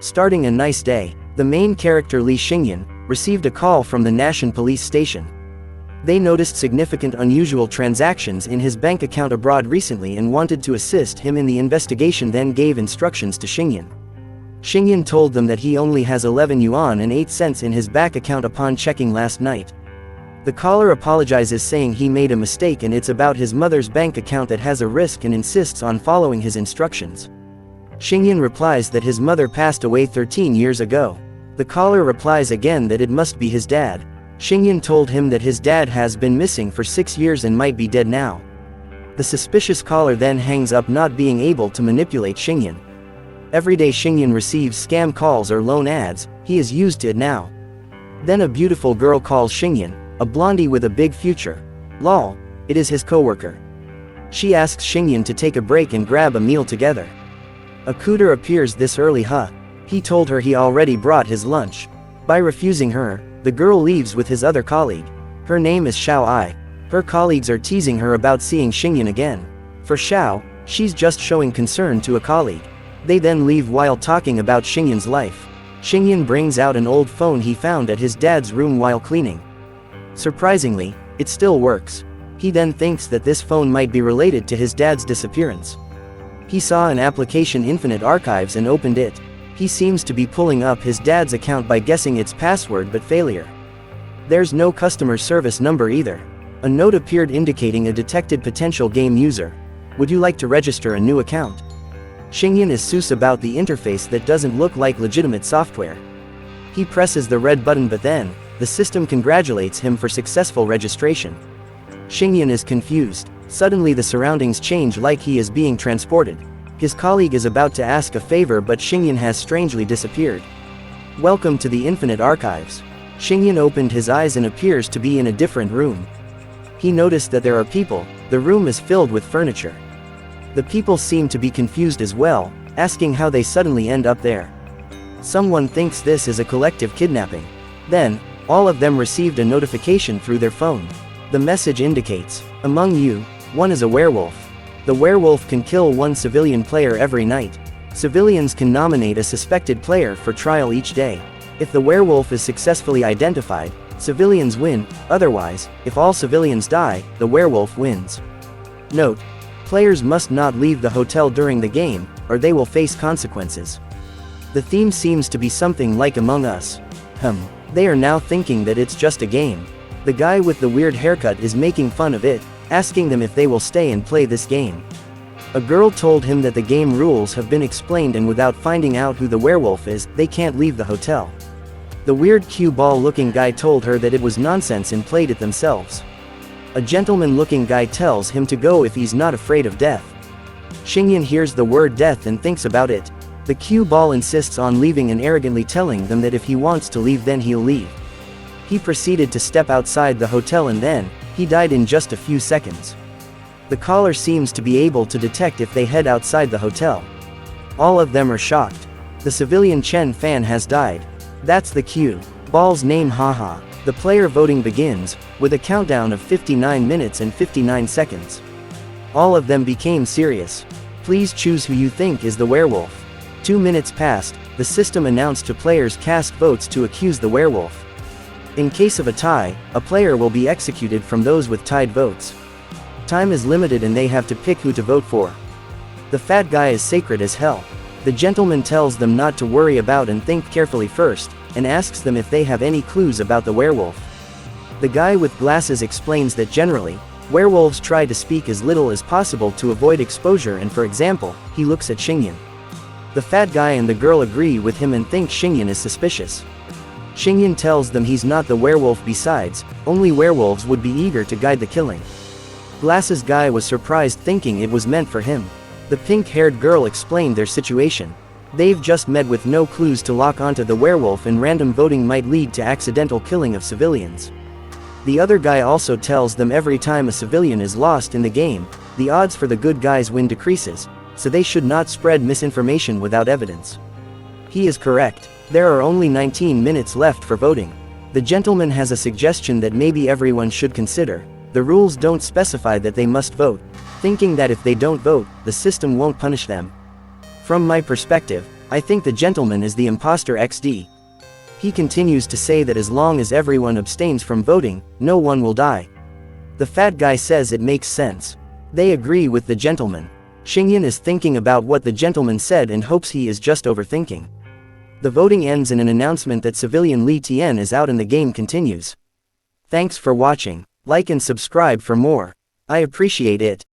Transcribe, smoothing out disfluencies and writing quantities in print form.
Starting a nice day, the main character Li Xingyan received a call from the National Police Station. They noticed significant unusual transactions in his bank account abroad recently and wanted to assist him in the investigation, then gave instructions to Xingyan. Xingyan told them that he only has 11 yuan and 8 cents in his bank account upon checking last night. The caller apologizes, saying he made a mistake and it's about his mother's bank account that has a risk, and insists on following his instructions. Xingyan replies that his mother passed away 13 years ago. The caller replies again that it must be his dad. Xingyan told him that his dad has been missing for 6 years and might be dead now. The suspicious caller then hangs up, not being able to manipulate Xingyan. Every day Xingyan receives scam calls or loan ads, he is used to it now. Then a beautiful girl calls Xingyan, a blondie with a big future. Lol, it is his co-worker. She asks Xingyan to take a break and grab a meal together. A cooter appears this early, huh? He told her he already brought his lunch. By refusing her, the girl leaves with his other colleague. Her name is Xiao Ai. Her colleagues are teasing her about seeing Xingyan again. For Xiao, she's just showing concern to a colleague. They then leave while talking about Xingyan's life. Xingyan brings out an old phone he found at his dad's room while cleaning. Surprisingly, it still works. He then thinks that this phone might be related to his dad's disappearance. He saw an application, Infinite Archives, and opened it. He seems to be pulling up his dad's account by guessing its password, but failure. There's no customer service number either. A note appeared indicating a detected potential game user. Would you like to register a new account? Xingyan is sus about the interface that doesn't look like legitimate software. He presses the red button, but then the system congratulates him for successful registration. Xingyan is confused. Suddenly the surroundings change, like he is being transported. His colleague is about to ask a favor, but Xingyan has strangely disappeared. Welcome to the Infinite Archives. Xingyan opened his eyes and appears to be in a different room. He noticed that there are people. The room is filled with furniture. The people seem to be confused as well, asking how they suddenly end up there. Someone thinks this is a collective kidnapping. Then, all of them received a notification through their phone. The message indicates, among you, one is a werewolf. The werewolf can kill one civilian player every night. Civilians can nominate a suspected player for trial each day. If the werewolf is successfully identified, civilians win. Otherwise, if all civilians die, the werewolf wins. Note: players must not leave the hotel during the game, or they will face consequences. The theme seems to be something like Among Us. They are now thinking that it's just a game. The guy with the weird haircut is making fun of it, asking them if they will stay and play this game. A girl told him that the game rules have been explained, and without finding out who the werewolf is, they can't leave the hotel. The weird cue ball looking guy told her that it was nonsense and played it themselves. A gentleman looking guy tells him to go if he's not afraid of death. Xingyan hears the word death and thinks about it. The cue ball insists on leaving and arrogantly telling them that if he wants to leave, then he'll leave. He proceeded to step outside the hotel, and then he died in just a few seconds. The caller seems to be able to detect if they head outside the hotel. All of them are shocked. The civilian Chen Fan has died. That's the cue ball's name, haha. The player voting begins, with a countdown of 59 minutes and 59 seconds. All of them became serious. Please choose who you think is the werewolf. 2 minutes passed. The system announced to players cast votes to accuse the werewolf. In case of a tie, a player will be executed from those with tied votes. Time is limited and they have to pick who to vote for. The fat guy is sacred as hell. The gentleman tells them not to worry about and think carefully first, and asks them if they have any clues about the werewolf. The guy with glasses explains that generally, werewolves try to speak as little as possible to avoid exposure, and for example, he looks at Xingyan. The fat guy and the girl agree with him and think Xingyan is suspicious. Xingyan tells them he's not the werewolf, besides, only werewolves would be eager to guide the killing. Glasses guy was surprised, thinking it was meant for him. The pink-haired girl explained their situation. They've just met with no clues to lock onto the werewolf, and random voting might lead to accidental killing of civilians. The other guy also tells them every time a civilian is lost in the game, the odds for the good guys win decreases, so they should not spread misinformation without evidence. He is correct. There are only 19 minutes left for voting. The gentleman has a suggestion that maybe everyone should consider. The rules don't specify that they must vote, thinking that if they don't vote, the system won't punish them. From my perspective, I think the gentleman is the imposter XD. He continues to say that as long as everyone abstains from voting, no one will die. The fat guy says it makes sense. They agree with the gentleman. Xingyan is thinking about what the gentleman said and hopes he is just overthinking. The voting ends and an announcement that civilian Li Tian is out and the game continues. Thanks for watching. Like and subscribe for more. I appreciate it.